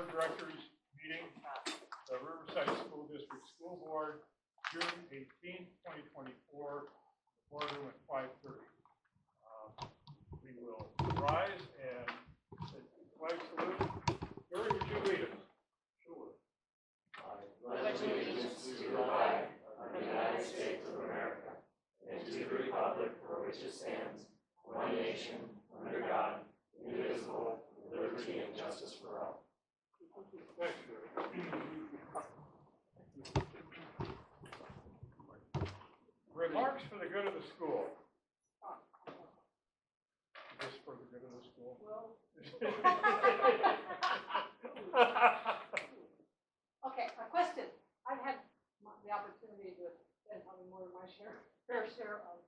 Board of Directors meeting, the Riverside School District School Board, June 18th, 2024, boardroom at 5:30. We will rise and flag salute. Gary, would you lead us? Sure. I pledge allegiance to the flag of the United States of America and to the republic for which it stands, one nation, under God, indivisible, with liberty and justice for all. Thanks, Gary. Remarks for the good of the school. Just for the good of the school. Well. Okay, a question. I've had the opportunity to attend probably more than my fair share of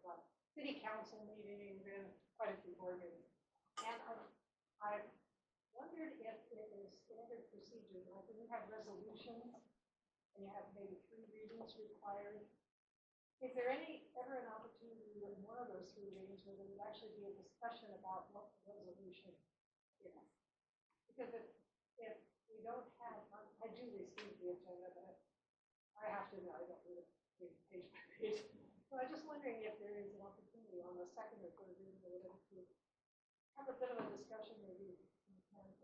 city council meetings and quite a few board meetings. And I wondered if it is standard procedure, like when you have resolutions and you have maybe 3 readings required, is there ever an opportunity in one of those 3 readings where there would actually be a discussion about what the resolution is? Because if we don't have, I do receive the agenda, but I have to know I don't read it page by page. So I'm just wondering if there is an opportunity on the 2nd or 3rd reading or whatever to have a bit of a discussion maybe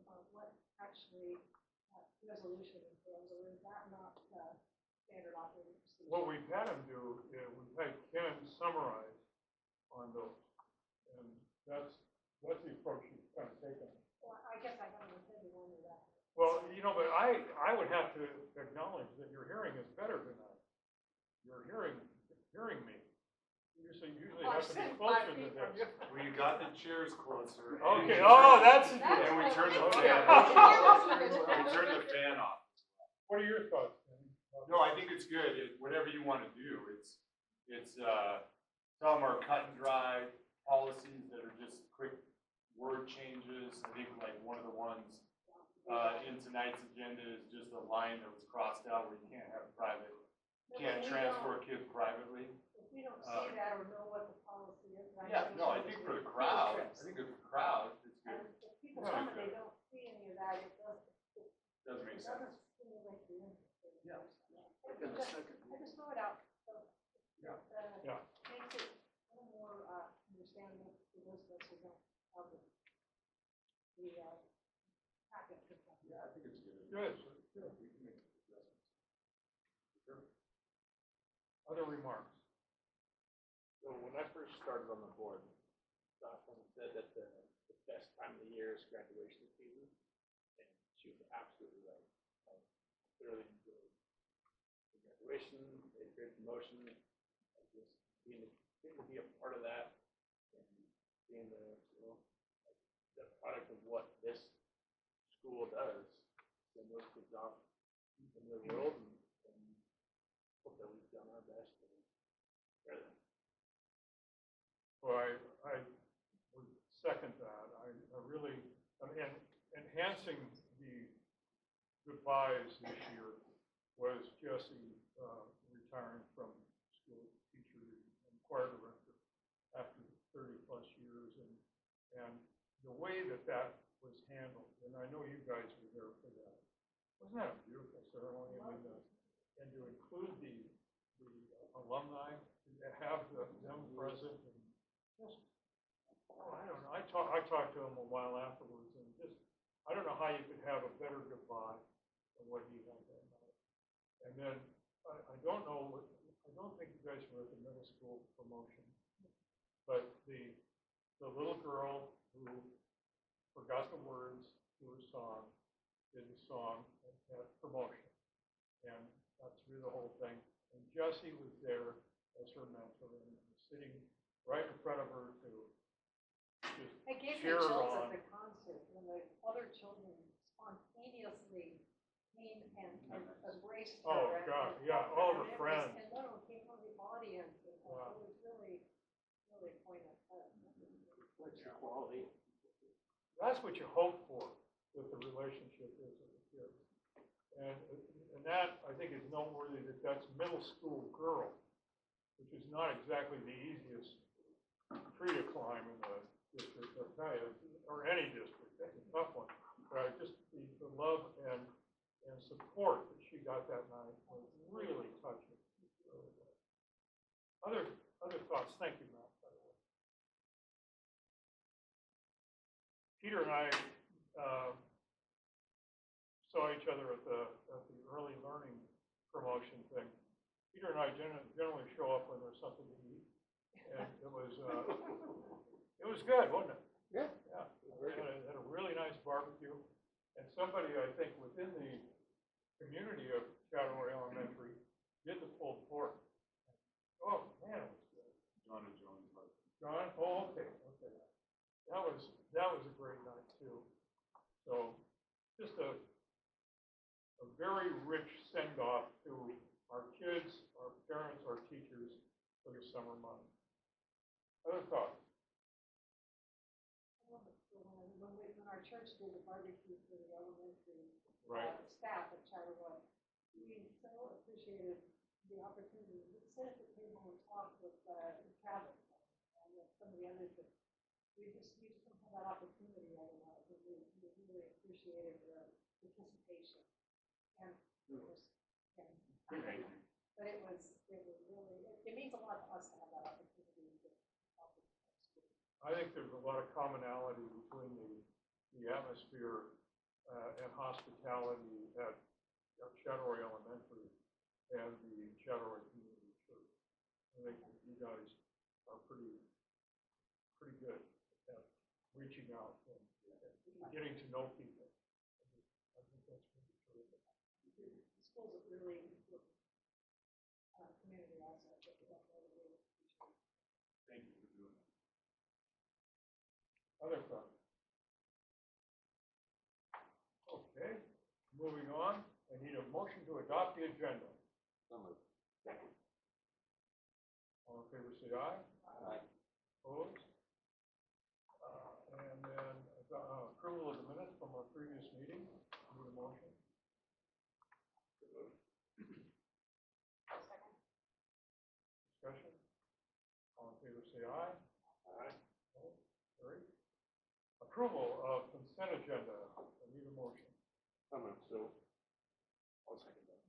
about what actually resolution entails, or is that not standard operating procedure? What we've had him do, we've had Ken summarize on those, and that's the approach he's kind of taken. Well, I guess I haven't intended on to that. Well, but I would have to acknowledge that your hearing is better than that. Your hearing me. You usually have to be closer than this. We got the chairs closer. Okay. Oh, that's And we turned the okay. fan off. We turned the fan off. What are your thoughts, Kenny? No, I think it's good. Whatever you want to do, some are cut and dry policies that are just quick word changes. I think like one of the ones in tonight's agenda is just a line that was crossed out where you can't have can't transfer kids privately. If we don't see that or know what the policy is. Yeah, no, I think for the crowd, it's good. And if people come and they don't see any of that, it Doesn't make sense. doesn't stimulate the interest. Yeah. I just throw it out. So Yeah. Makes it a little more understandable for those of us who don't have the packet. Yeah, I think it's good. Good. We can make adjustments. Sure. Other remarks? So when I first started on the board, Jocelyn said that the best time of the year is graduation season, and she was absolutely right. I thoroughly enjoyed the graduation, the great promotion, and just getting to be a part of that, and being the product of what this school does, send those kids off in the world, and hope that we've done our best to prepare them. Well, I would second that. I really, and enhancing the goodbyes this year was Jesse retiring from school teacher and choir director after 30 plus years, and the way that was handled, and I know you guys were there for that. Wasn't that a beautiful ceremony? I mean, and to include the alumni, to have them present, and just, I don't know. I talked to him a while afterwards, and just, I don't know how you could have a better goodbye than what he had that night. And then I don't know. I don't think you guys were at the middle school promotion, but the little girl who forgot the words to her song did the song at promotion, and got through the whole thing. And Jessie was there as her mentor and sitting right in front of her to just It gave me cheer her chills on. at the concert when the other children spontaneously came and embraced her. Oh, God, yeah, all the friends. And one of them came from the audience. And Wow. It was really, really poignant. What's your quality? That's what you hope for with the relationship is with the kids. And that, I think, is noteworthy that that's middle school girl, which is not exactly the easiest tree to climb in the district, I'll tell you, or any district. That's a tough one. just the love and support that she got that night was really touching. Really was. Other thoughts? Thank you, Matt, by the way. Peter and I saw each other at the early learning promotion thing. Peter and I generally show up when there's something to eat, and it was good, wasn't it? Yeah. Yeah. Had a really nice barbecue, and somebody, I think, within the community of Chattaway Elementary did the pulled pork. Oh, man, it was good. John and Jones. John, oh, okay. That was a great night too. So, just a very rich send-off to our kids, our parents, our teachers for the summer months. Other thoughts? When our church did the barbecue for the elementary Right. staff at Charterwood, we so appreciated the opportunity to sit at the table and talk with Travis and with some of the others that we just don't have that opportunity otherwise. And we really appreciated their participation. And it was, but it means a lot to us to have that opportunity to talk with students. I think there's a lot of commonality between the atmosphere and hospitality at Chattaway Elementary and the Chattaway Community Church. I think that you guys are pretty good at reaching out and getting to know people. I think that's really terrific. The school's a really important community asset that we don't really appreciate. Thank you for doing that. Other thoughts? Okay, moving on. I need a motion to adopt the agenda. Second. All in favor, say aye. Aye. Opposed? And then approval of the minutes from our previous meeting. Need a motion? Second. Discussion? All in favor, say aye. Aye. Opposed? Carried. Approval of consent agenda. I need a motion. So, I'll second that.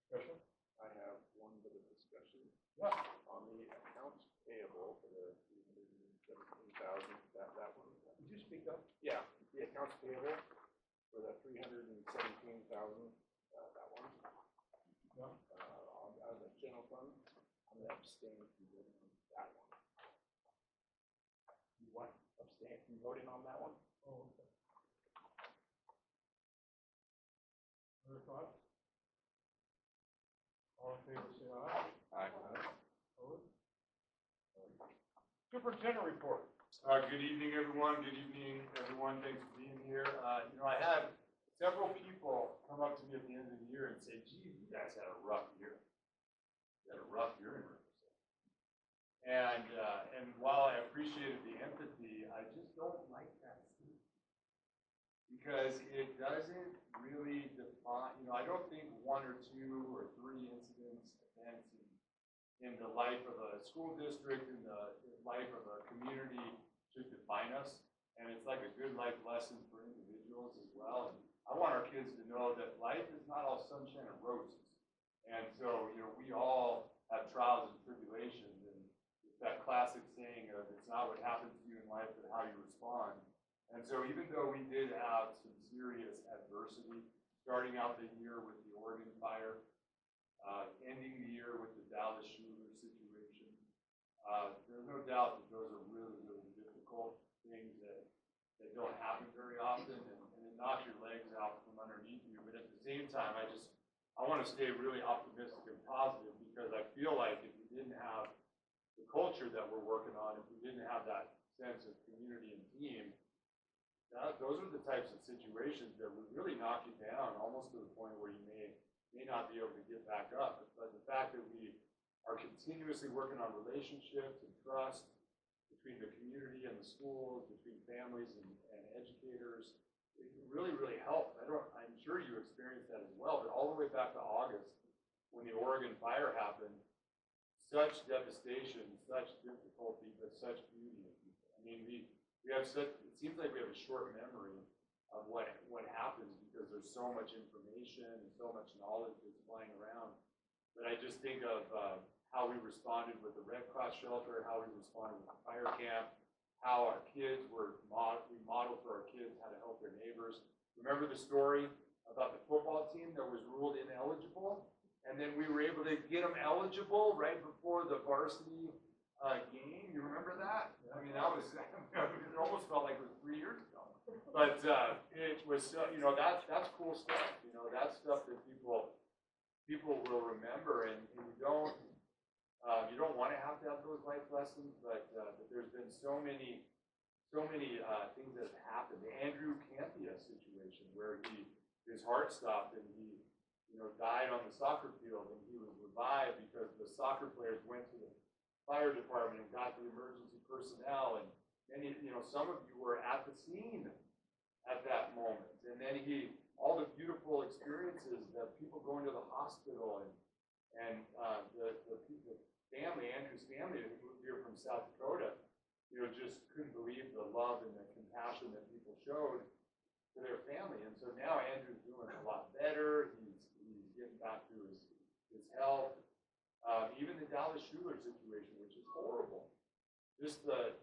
Discussion? I have one bit of discussion Yeah. on the accounts payable for the 317,000, that one. Did you speak up? Yeah, the accounts payable for the 317,000, that one. Yeah. Out of the general fund, I'm gonna abstain from voting on that one. You what? Abstain from voting on that one? Oh, okay. Other thoughts? All in favor, say aye. Aye. Opposed? Superintendent report. Good evening, everyone. Good evening, everyone. Thanks for being here. I had several people come up to me at the end of the year and say, gee, you guys had a rough year. You had a rough year in Riverside. And while I appreciated the empathy, I just don't like that statement. Because it doesn't really define, I don't think one or two or three incidents, events in the life of a school district, in the life of a community should define us. And it's like a good life lesson for individuals as well. And I want our kids to know that life is not all sunshine and roses. And so, we all have trials and tribulations. And it's that classic saying of it's not what happens to you in life, but how you respond. And so even though we did have some serious adversity, starting out the year with the Oregon fire, ending the year with the Dallas shooter situation, there's no doubt that those are really, really difficult things that don't happen very often, and it knocks your legs out from underneath you. But at the same time, I want to stay really optimistic and positive, because I feel like if we didn't have the culture that we're working on, if we didn't have that sense of community and team, those are the types of situations that would really knock you down almost to the point where you may not be able to get back up. But the fact that we are continuously working on relationships and trust between the community and the schools, between families and educators, it really, really helps. I'm sure you experienced that as well, but all the way back to August, when the Oregon fire happened, such devastation, such difficulty, but such beauty in people. I mean, we it seems like we have a short memory of what happens because there's so much information and so much knowledge that's flying around. But I just think of how we responded with the Red Cross shelter, how we responded with the fire camp, how our kids we modeled for our kids how to help their neighbors. Remember the story about the football team that was ruled ineligible? And then we were able to get them eligible right before the varsity game. You remember that? I mean, that was, it almost felt like it was 3 years ago. But it was, that's cool stuff. That's stuff that people will remember, and you don't want to have those life lessons, but there's been so many things that have happened. The Andrew Campia situation, where his heart stopped and he died on the soccer field, and he was revived because the soccer players went to the fire department and got the emergency personnel, and some of you were at the scene at that moment, and then all the beautiful experiences, the people going to the hospital, and the family, Andrew's family, who moved here from South Dakota, just couldn't believe the love and the compassion that people showed to their family. And so now Andrew's doing a lot better. He's getting back to his health. Even the Dallas Schuler situation, which is horrible. Just the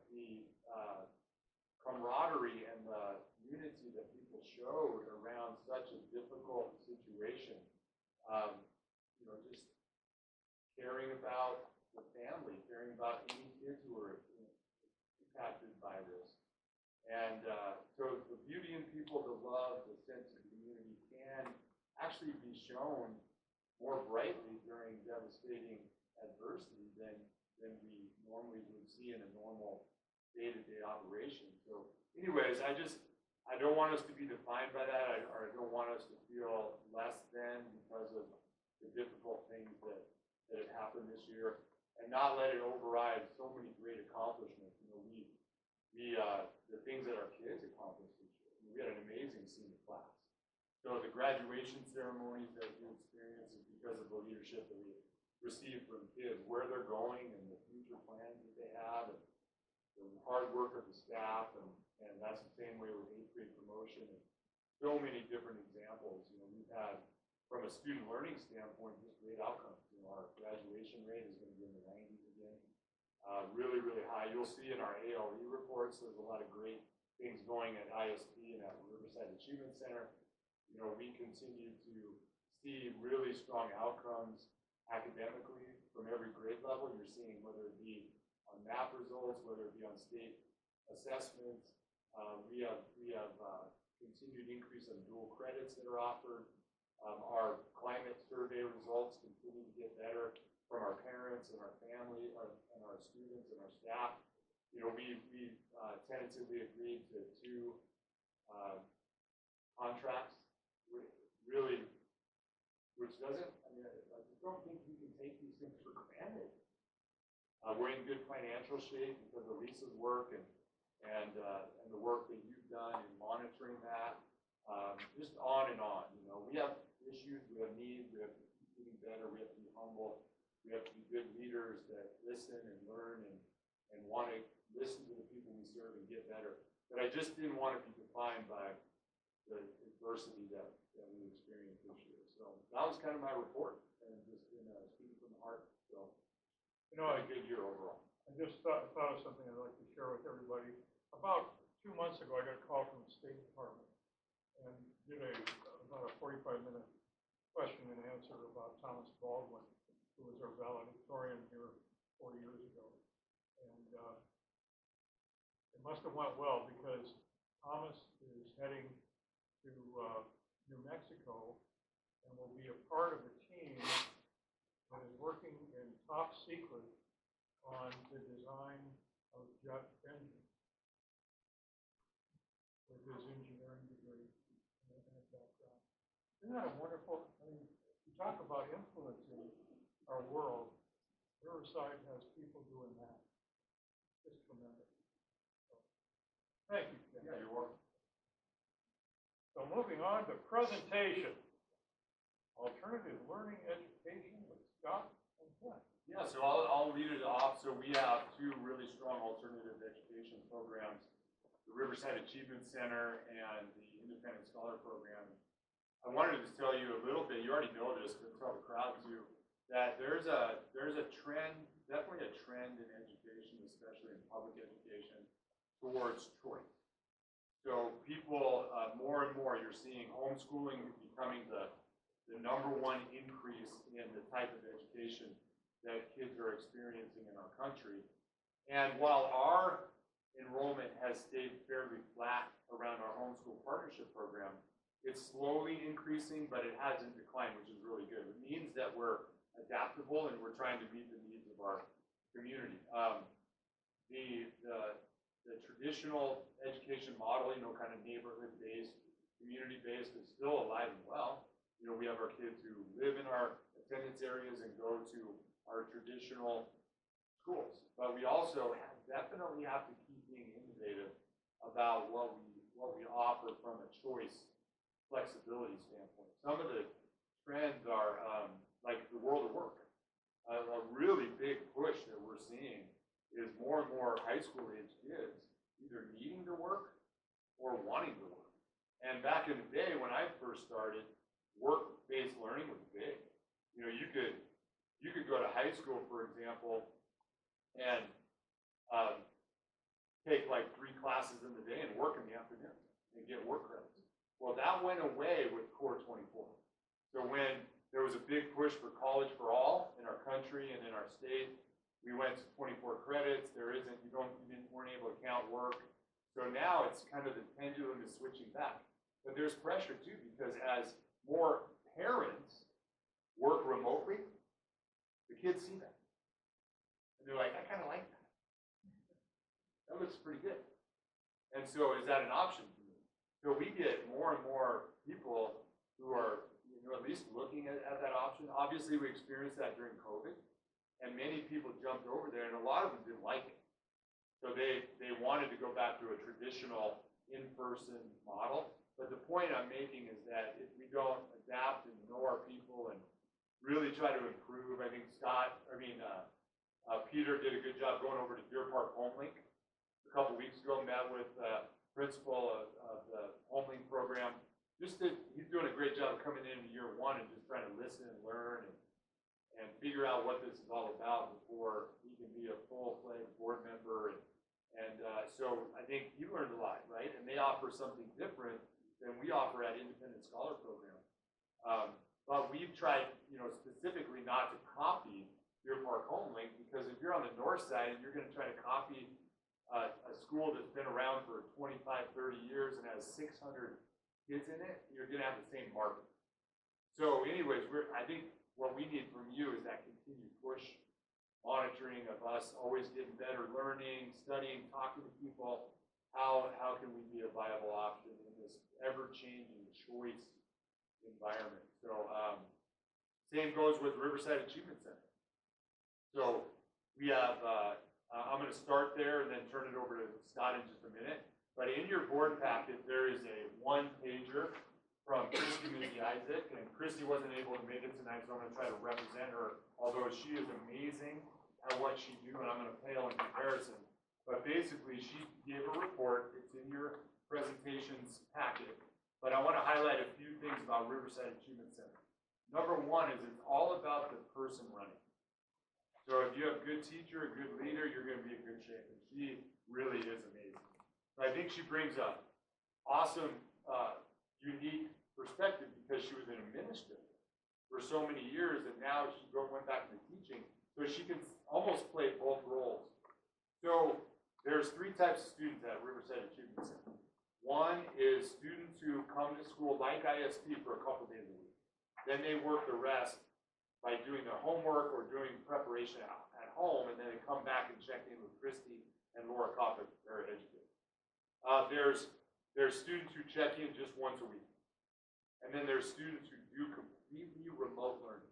camaraderie and the unity that people showed around such a difficult situation. Just caring about the family, caring about any kids who were impacted by this. And so the beauty in people, the love, the sense of community can actually be shown more brightly during devastating adversity than we normally would see in a normal day-to-day operation. So anyways, I don't want us to be defined by that, or I don't want us to feel less than because of the difficult things that have happened this year, and not let it override so many great accomplishments. The things that our kids accomplished this year. We had an amazing senior class. So the graduation ceremonies that you experienced is because of the leadership that we received from kids, where they're going and the future plans that they have, and the hard work of the staff, and that's the same way with 8th grade promotion, and so many different examples. We've had, from a student learning standpoint, just great outcomes. Our graduation rate is going to be in the 90s again. Really, really high. You'll see in our ALE reports, there's a lot of great things going at ISP and at Riverside Achievement Center. We continue to see really strong outcomes academically from every grade level. You're seeing whether it be on MAP results, whether it be on state assessments. We have continued increase in dual credits that are offered. Our climate survey results continue to get better from our parents and our family and our students and our staff. We tentatively agreed to 2 contracts, really, which doesn't, I just don't think we can take these things for granted. We're in good financial shape because of Lisa's work and the work that you've done in monitoring that. Just on and on. We have issues, we have needs, we have to keep getting better, we have to be humble, we have to be good leaders that listen and learn and want to listen to the people we serve and get better. But I just didn't want to be defined by the adversity that we experienced this year. So that was kind of my report, and just speaking from the heart. So a good year overall. I just thought of something I'd like to share with everybody. About 2 months ago, I got a call from the State Department and did about a 45-minute question and answer about Thomas Baldwin, who was our valedictorian here 40 years ago. And it must have went well, because Thomas is heading to New Mexico and will be a part of a team that is working in top secret on the design of jet engines with his engineering degree and background. Isn't that a wonderful? You talk about influencing our world. Riverside has people doing that. Just tremendous. So, thank you, Ken. Yeah, you're welcome. So moving on to presentation. Alternative learning education with Scott and Ken. Yeah, so I'll lead it off. So we have 2 really strong alternative education programs the Riverside Achievement Center and the Independent Scholar Program, I wanted to tell you a little bit, you already know this, but tell the crowd too, that there's a trend, definitely a trend in education, especially in public education, towards choice. So people, more and more, you're seeing homeschooling becoming the number one increase in the type of education that kids are experiencing in our country. And while our enrollment has stayed fairly flat around our homeschool partnership program, it's slowly increasing, but it hasn't declined, which is really good. It means that we're adaptable and we're trying to meet the needs of our community. The traditional education model, kind of neighborhood-based, community-based, is still alive and well. We have our kids who live in our attendance areas and go to our traditional schools. But we also definitely have to keep being innovative about what we offer from a choice flexibility standpoint. Some of the trends are like the world of work. A really big push that we're seeing is more and more high school age kids either needing to work or wanting to work. And back in the day when I first started, work-based learning was big. You could go to high school, for example, and take like 3 classes in the day and work in the afternoon and get work credits. Well, that went away with Core 24. So when there was a big push for college for all in our country and in our state, we went to 24 credits. You weren't able to count work. So now it's kind of the pendulum is switching back. But there's pressure too, because as more parents work remotely, the kids see that. And they're like, I kind of like that. That looks pretty good. And so is that an option for me? So we get more and more people who are at least looking at that option. Obviously, we experienced that during COVID. And many people jumped over there, and a lot of them didn't like it. So they wanted to go back to a traditional in-person model. But the point I'm making is that if we don't adapt and know our people and really try to improve, I think Peter did a good job going over to Deer Park HomeLink a couple weeks ago, met with the principal of the HomeLink program. He's doing a great job coming in year 1 and just trying to listen and learn and figure out what this is all about before he can be a full-fledged board member. And so I think he learned a lot, right? And they offer something different than we offer at Independent Scholar Program. But we've tried, specifically not to copy Deer Park HomeLink, because if you're on the north side and you're going to try to copy a school that's been around for 25, 30 years and has 600 kids in it, you're going to have the same market. So anyways, I think what we need from you is that continued push, monitoring of us always getting better, learning, studying, talking to people. How can we be a viable option in this ever-changing choice environment? So same goes with Riverside Achievement Center. So we have, I'm going to start there and then turn it over to Scott in just a minute. But in your board packet, there is a 1-pager from Christy Mizzi-Isaac, and Christy wasn't able to make it tonight, so I'm going to try to represent her, although she is amazing at what she do, and I'm going to pale in comparison. But basically, she gave a report. It's in your presentations packet, but I want to highlight a few things about Riverside Achievement Center. Number 1 is it's all about the person running. So if you have a good teacher, a good leader, you're going to be in good shape, and she really is amazing. I think she brings a awesome, unique perspective because she was an administrator for so many years, and now she went back to teaching, so she can almost play both roles. So there's 3 types of students at Riverside Achievement Center. One is students who come to school like ISP for a couple days a week. Then they work the rest by doing their homework or doing preparation at home, and then they come back and check in with Christy and Laura Kopic, their educator. There's students who check in just once a week. And then there's students who do completely remote learning.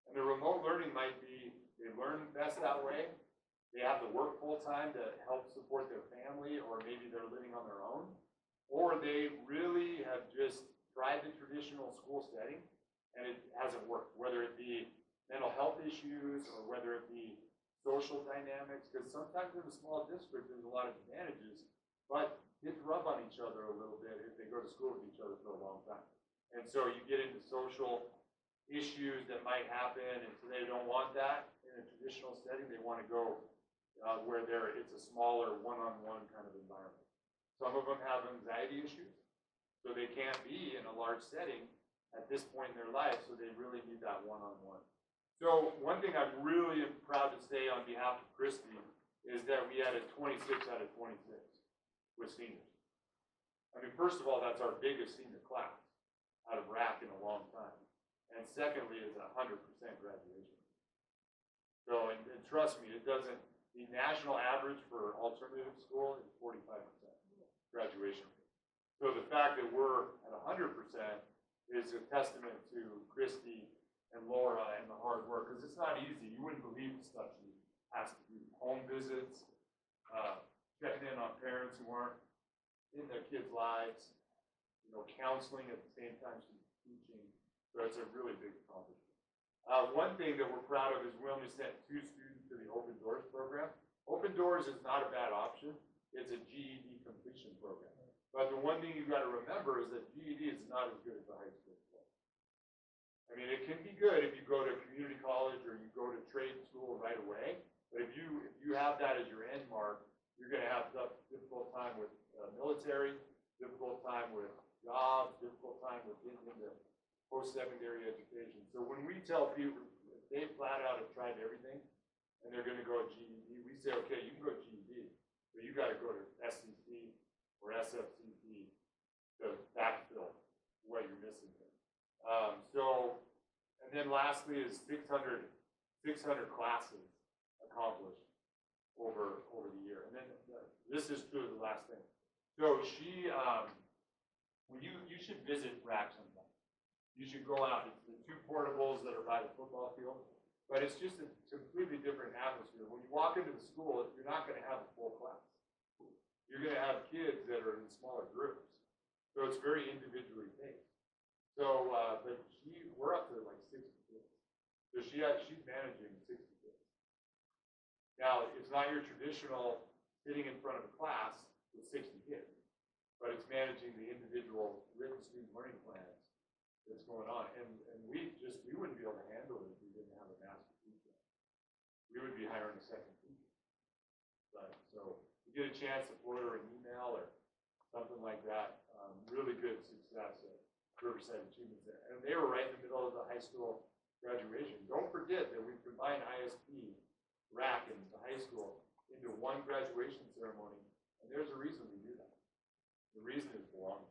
And the remote learning might be they learn best that way. They have to work full-time to help support their family, or maybe they're living on their own. Or they really have just tried the traditional school setting and it hasn't worked, whether it be mental health issues or whether it be social dynamics, because sometimes in a small district there's a lot of advantages, but get to rub on each other a little bit if they go to school with each other for a long time. And so you get into social issues that might happen, and so they don't want that in a traditional setting. They want to go where it's a smaller one-on-one kind of environment. Some of them have anxiety issues, so they can't be in a large setting at this point in their life, so they really need that one-on-one. So one thing I'm really proud to say on behalf of Christy is that we had a 26 out of 26 with seniors. I mean, first of all, that's our biggest senior class out of RAC in a long time. And secondly, is 100% graduation. So, and trust me, the national average for alternative school is 45% graduation rate. So the fact that we're at 100% is a testament to Christy and Laura and the hard work, because it's not easy. You wouldn't believe the stuff she has to do. Home visits, checking in on parents who aren't in their kids' lives, counseling at the same time she's teaching. So it's a really big accomplishment. One thing that we're proud of is we only sent 2 students to the Open Doors program. Open Doors is not a bad option. It's a GED completion program. But the one thing you've got to remember is that GED is not as good as the high school. I mean, it can be good if you go to community college or you go to trade school right away. But if you have that as your end mark, you're going to have difficult time with military, difficult time with jobs, difficult time with getting into post-secondary education. So when we tell people, if they flat out have tried everything and they're going to go GED, we say, okay, you can go GED, but you got to go to SCC or SFCC to backfill what you're missing there. And then lastly is 600 classes accomplished over the year. And then this is true of the last thing. So she, you should visit RAC sometime. You should go out. It's the 2 portables that are by the football field, but it's just a completely different atmosphere. When you walk into the school, you're not going to have a full class. You're going to have kids that are in smaller groups. So it's very individually paced. So, but we're up to like 60 kids. So she's managing 60 kids. Now, it's not your traditional sitting in front of a class with 60 kids, but it's managing the individual written student learning plans that's going on. And we wouldn't be able to handle it if we didn't have a master teacher. We would be hiring a second teacher. But so you get a chance to forward her an email or something like that. Really good success at Riverside Achievement Center. And they were right in the middle of the high school graduation. Don't forget that we combined ISP, RAC, and the high school into one graduation ceremony. And there's a reason we do that. The reason is belonging.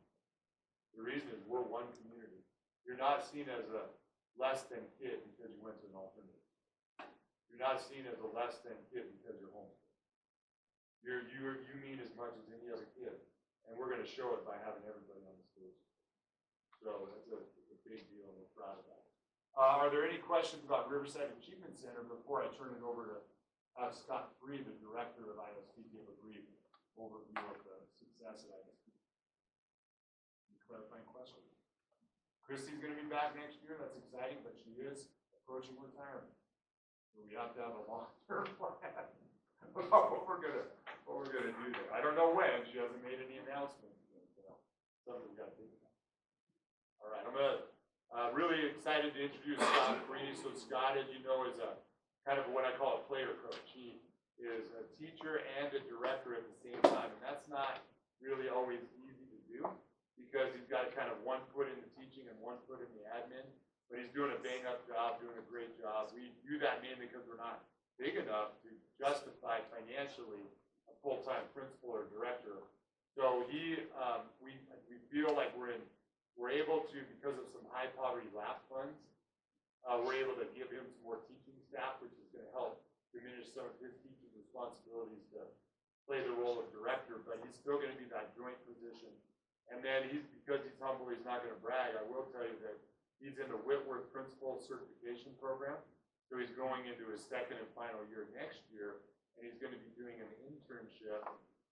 The reason is we're one community. You're not seen as a less than kid because you went to an alternative. You're not seen as a less than kid because you're homeschooled. You mean as much as any other kid. And we're going to show it by having everybody on the stage. So that's a big deal, and we're proud of that. Are there any questions about Riverside Achievement Center before I turn it over to Scott Free, the director of ISP, give a brief overview of the success of ISP? Any clarifying questions? Christy's going to be back next year. That's exciting, but she is approaching retirement. So we have to have a long-term plan about what we're gonna do there. I don't know when. She hasn't made any announcements. Something we got to think about. All right, I'm really excited to introduce Scott Free. So Scott, as you know, is a kind of what I call a player coach. He is a teacher and a director at the same time, and that's not really always easy to do because he's got kind of one foot in the teaching and one foot in the admin. But he's doing a bang-up job, doing a great job. We do that mainly because we're not big enough to justify financially a full-time principal or director. So we feel like we're able to, because of some high poverty LAP funds, we're able to give him some more teaching staff, which is going to help diminish some of his teaching responsibilities to play the role of director, but he's still going to be that joint position. And then because he's humble, he's not going to brag. I will tell you that he's in the Whitworth Principal Certification Program. So he's going into his second and final year next year, and he's going to be doing an internship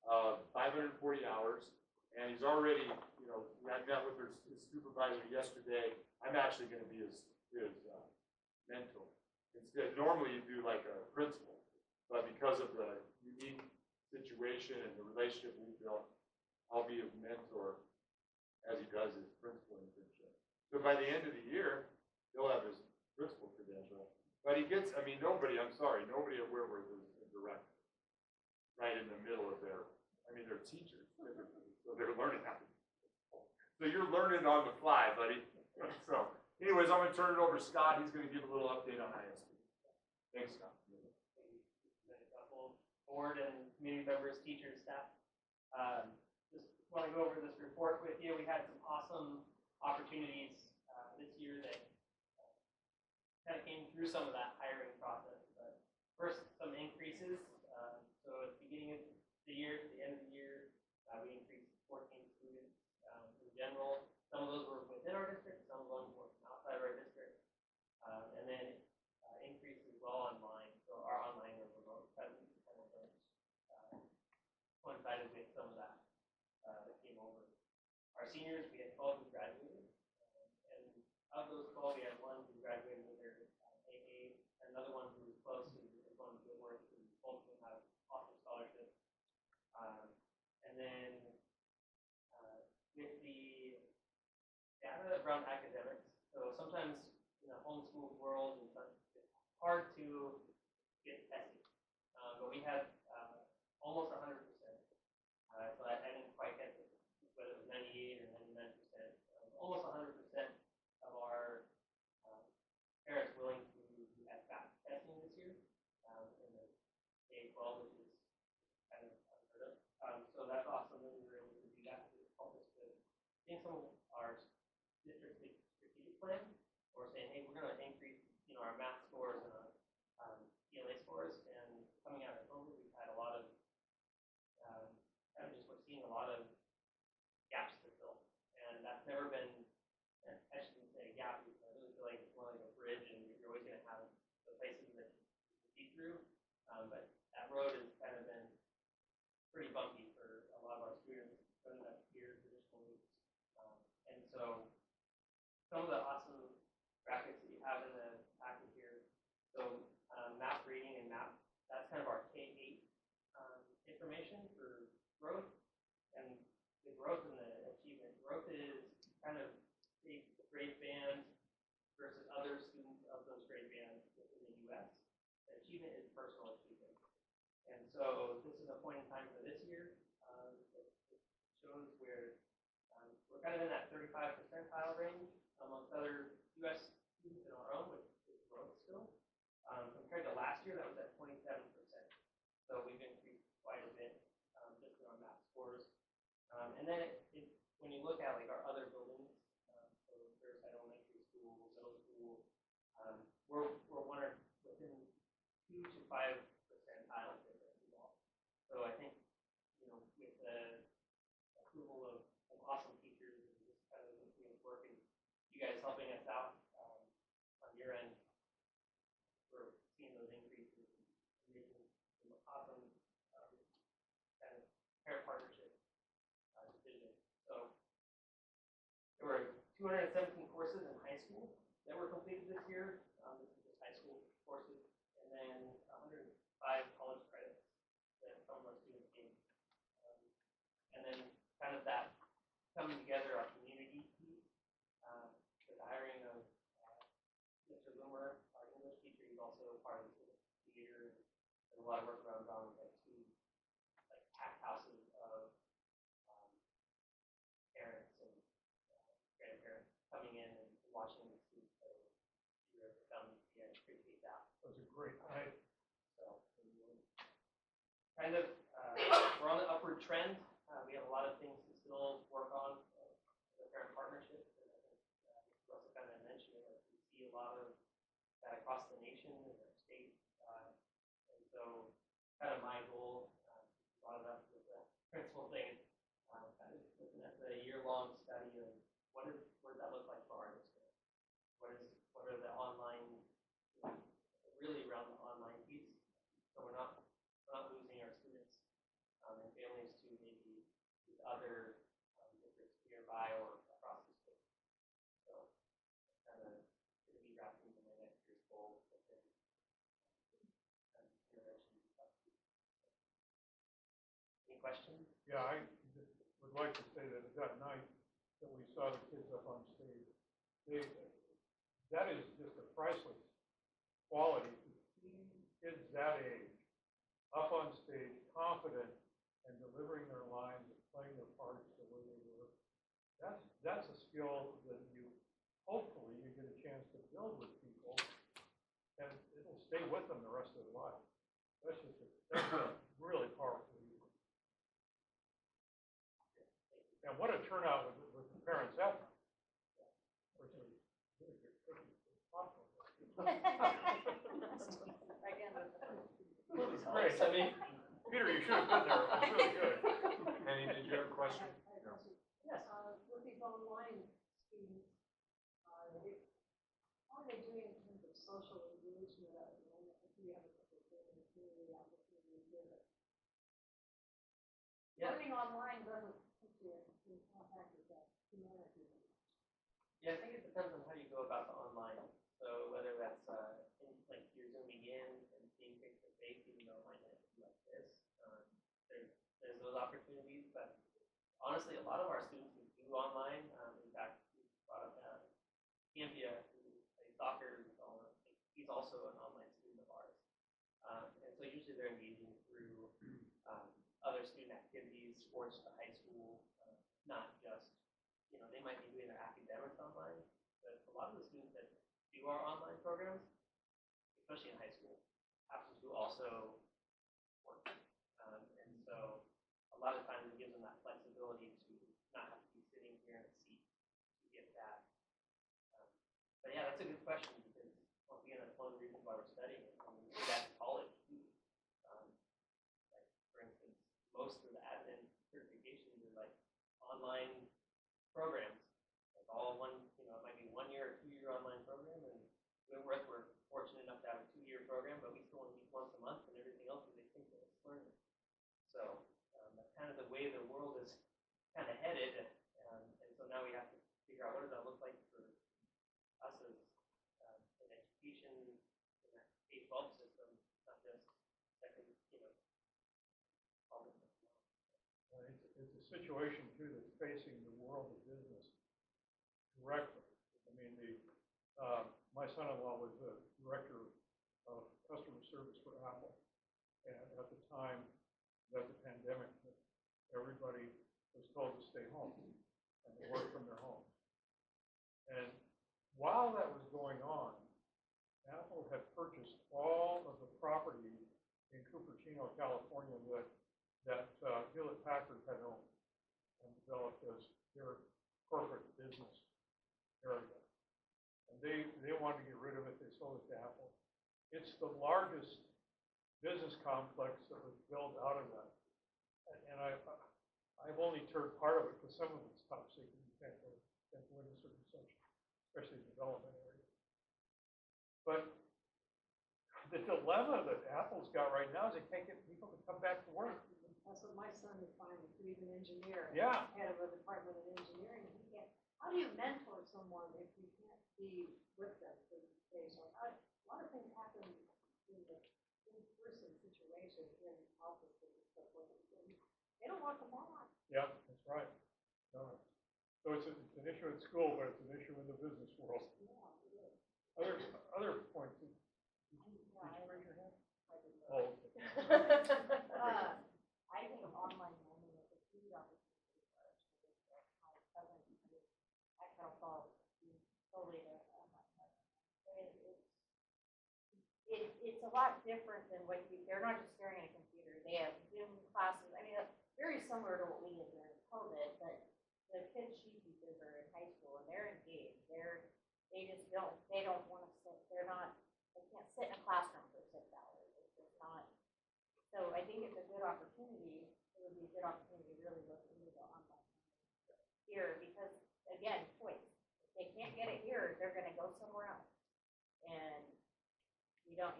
of 540 hours. And he's already, I met with his supervisor yesterday. I'm actually going to be his mentor. Normally you do like a principal, but because of the unique situation and the relationship we built, I'll be a mentor as he does his principal internship. So by the end of the year, he'll have his principal credential. But he gets, I mean, nobody at Whitworth is a director. Right in the middle of they're teachers, so they're learning how to. So you're learning on the fly, buddy. So anyways, I'm gonna turn it over to Scott. He's gonna give a little update on ISD. Thanks, Scott. A couple board and community members, teachers, staff. Just want to go over this report with you. We had some awesome opportunities this year that kind of came through some of that hiring process. But first, some increases. So at the beginning of the year to the end of the year, we increased 14 students in general. Some of those were within our district, some of them were from outside of our district. And then increased as well online. So our online or remote presence kind of coincided with some of that that came over. Our seniors, we had 12 who graduated. And of those 12, we had one who graduated with their AA, and another one who was close to going to Whitworth, who both of them have awesome scholarships. And then with the data around academics, so sometimes in the homeschool world, it's hard to get testing. But we had almost 100%. So I didn't quite get whether it was 98 or 99%. Almost 100% of our parents willing to do SBAC testing this year in the K-12, which is kind of unheard of. So that's awesome that we were able to do that to help us with in some of our district strategic plan. We're saying, hey, we're going to increase, our math scores and our ELA scores. And coming out of COVID, we've had a lot of we're seeing a lot of gaps to fill, and that's never been. I shouldn't say a gap. I really feel like it's more like a bridge, and you're always going to have the places that you see through. But that road has kind of been pretty bumpy for a lot of our students, whether that's here traditionally. And so some of the awesome graphics that you have in the packet here. So math reading and math, that's kind of our K-8 information for growth. And the growth and the achievement. Growth is kind of the grade band versus other students of those grade bands within the U.S. The achievement is personal achievement. And so this is a point in time for this year. It shows where we're kind of in that 35 percentile range amongst other U.S. students in our own, which is growth still. Compared to last year, that was at 27%. So we've increased quite a bit just in our math scores. And then when you look at like our other buildings, so Riverside Elementary School, middle school, we're one or within 2 to 5 percentiles as well. So I think with the approval of awesome teachers and just kind of working, you guys helping us out on your end, we're seeing those increases and making some awesome kind of parent partnership decisions. So there were 217 courses in high school that were completed this year. This is just high school courses, and then 105 college credits that some of our students gained. And then kind of that coming together, our community piece, with the hiring of Mr. Loomer, our English teacher. He's also part of the theater and a lot of work around like 2 packed houses of parents and grandparents coming in and watching the students. So if you ever come, yeah, appreciate that. That was a great night. So kind of we're on the upward trend. We have a lot of things to still work on the parent partnership. And I think Russell kind of mentioned it. We see a lot of that across the nation and our state. And so kind of my goal, brought it up with the principal thing, kind of looking at the year-long study of what does that look like for our district? What are the online, really around the online piece? So we're not losing our students and families to maybe other districts nearby or across the state. So kind of going to be wrapped into my next year's goal within intervention. Any questions? Yeah, I would would like to say that that night that we saw the kids up on stage, that is just a priceless quality to see kids that age up on stage, confident and delivering their lines and playing their parts the way they were. That's a skill that hopefully you get a chance to build with people, and it'll stay with them the rest of their life. That's a really powerful reason. And what a turnout with the parents had. Again, Great. I mean, Peter, you should have been there. It was really good. Penny, did you have a question? Yes, with these online students, how are they doing in terms of social engagement? Do you have a couple of community opportunities here? Yeah. Learning online doesn't put you in contact with that humanity. Yeah, I think it depends on how you go about the online. So whether that's like you're zooming in and seeing face to face, even though it might not be like this. There's those opportunities, but honestly, a lot of our students who do online, in fact, we brought up Campia, who plays soccer, he's also an online student of ours. And so usually they're engaging through other student activities, sports at the high school, not just, they might be doing their academics online, but a lot of the students that do our online programs, especially in high school, happen to also work. And so a lot of times it gives them that flexibility to not have to be sitting here in a seat to get that. But yeah, that's a good question because once again, that's one of the reasons why we're studying it. And we do that in college too. Like for instance, most of the admin certifications are like online programs. Like all one, it might be 1 year or 2 year online program. And Wentworth, we're fortunate enough to have a 2 year program, but we still only meet once a month, and everything else is asynchronous learning. So that's kind of the way the world is kind of headed, and so now we have to figure out what does that look like for us as an education in that K-12 system, not just second, all of them. It's a situation too that's facing the world of business directly. I mean, my son-in-law was the director of customer service for Apple, and at the time that the pandemic hit, everybody was told to stay home and to work from their homes. And while that was going on, Apple had purchased all of the property in Cupertino, California that Hewlett-Packard had owned and developed as their corporate business area. And they wanted to get rid of it. They sold it to Apple. It's the largest business complex that was built out of that. And I've only toured part of it because some of it's top secret. You can't go into certain sections, especially the development area. But the dilemma that Apple's got right now is they can't get people to come back to work. That's what my son is finding. He's an engineer. Yeah. Head of a department in engineering. How do you mentor someone if you can't be with them for the day? So a lot of things happen in the in-person situation in offices and stuff like that. They don't want them on. Yeah, that's right. No. So it's an issue at school, but it's an issue in the business world. Yeah, it is. Other points. Did you raise your hand? I didn't know. Oh, okay. I think online learning is a huge opportunity for our students. My cousin, I felt totally it's a lot different than what they're not just staring at a computer. They have Zoom classes. I mean, very similar to what we did during COVID, but the kids she teaches are in high school and they're engaged. They don't want to sit. They can't sit in a classroom for 6 hours. It's just not. So I think it's a good opportunity. It would be a good opportunity to really look into the online here because, again, choice. If they can't get it here, they're going to go somewhere else. And we don't,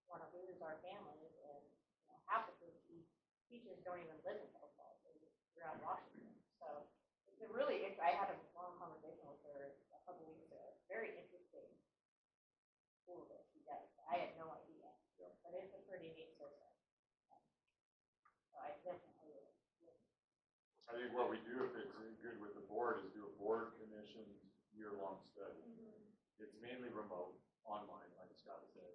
want to lose our families. And half of the teachers don't even live in California. They live throughout Washington. So it's I had a long conversation with her a couple weeks ago. It's very interesting school that she does. I had no idea. But it's a pretty neat system. So I definitely would. I I think what we do, if it's good with the board, is do a board commissioned year-long study. It's mainly remote, online, like Scott said.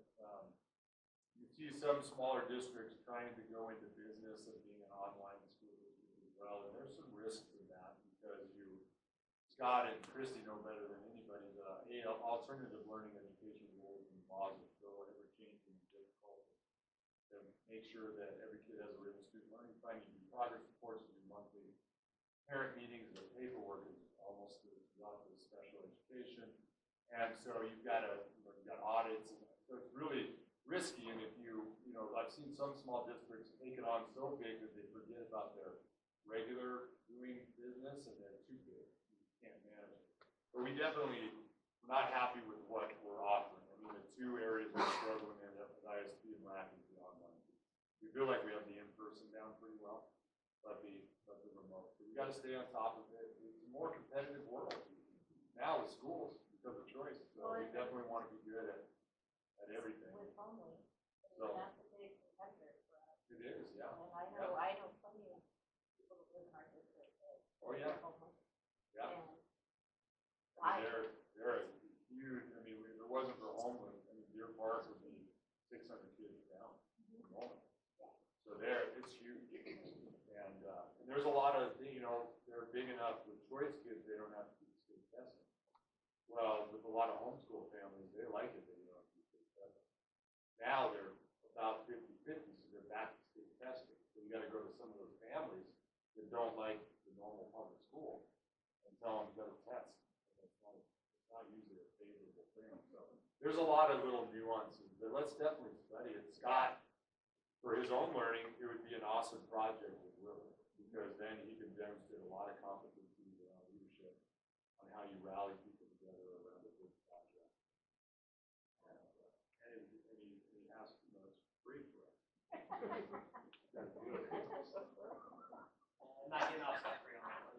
You see some smaller districts trying to go into business of being an online school district as well, and there's some risks in that because Scott and Christy know better than anybody the alternative learning education rules and laws are so ever-changing and difficult to make sure that every kid has a written student learning plan. You do progress reports, you do monthly parent meetings, the paperwork is almost as rough as special education. And so you've got audits, and so it's really risky. And if I've seen some small districts take it on so big that they forget about their regular doing business and they're too big. You can't manage it. But we're not happy with what we're offering. I mean, the two areas we're struggling in at ISP and LAC is the online. We feel like we have the in-person down pretty well, but the remote. So we got to stay on top of it. It's a more competitive world now with schools because of choice. So we definitely want to be good at everything. With Homely, So that's a big competitor for us. it is, yeah. And I know plenty of people that live in our district that. Oh, yeah. Homely. Yeah. And I mean, they're a huge. I mean, if it wasn't for Homeland, Deer Park would be 600 kids down. So it's huge. And there's a lot of, they're big enough with choice kids, they don't have to do state testing. Well, with a lot of homeschool families, they like it, they don't have to do state testing. Now they're about 50-50, so they're back to state testing. So you got to go to some of those families that don't like the normal public school and tell them you got to test. And it's not usually a favorable thing. So there's a lot of little nuances, but let's definitely study it. Scott, for his own learning, it would be an awesome project with Willie, because then he can demonstrate a lot of competencies around leadership on how you rally people together around a big project. And he has to know it's free for us. I'm not getting off scot free on that one.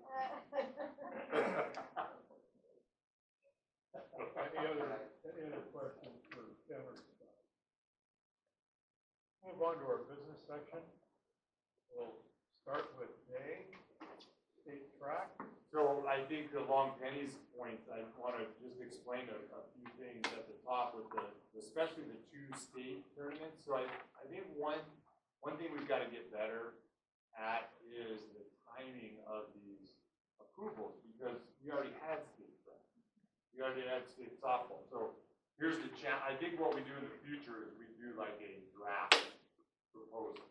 Any other questions for Ken or Scott? Move on to our business section. We'll start with May, state track. So I think along Penny's point, I want to just explain a few things at the top with especially the two state tournaments. So I think one thing we've got to get better at is the timing of these approvals, because we already had state track. We already had state softball. So here's the challenge. I think what we do in the future is we do like a draft proposal.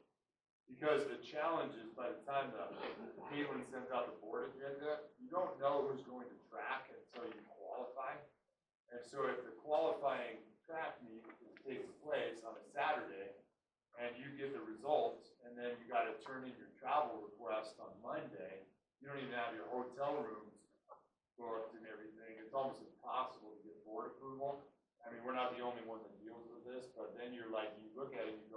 Because the challenge is by the time Caitlin sends out the board agenda, you don't know who's going to track until you qualify. And so if the qualifying track meet takes place on a Saturday and you get the results and then you got to turn in your travel request on Monday, you don't even have your hotel rooms booked and everything. It's almost impossible to get board approval. I mean, we're not the only one that deals with this, but then you're like, you look at it and you go,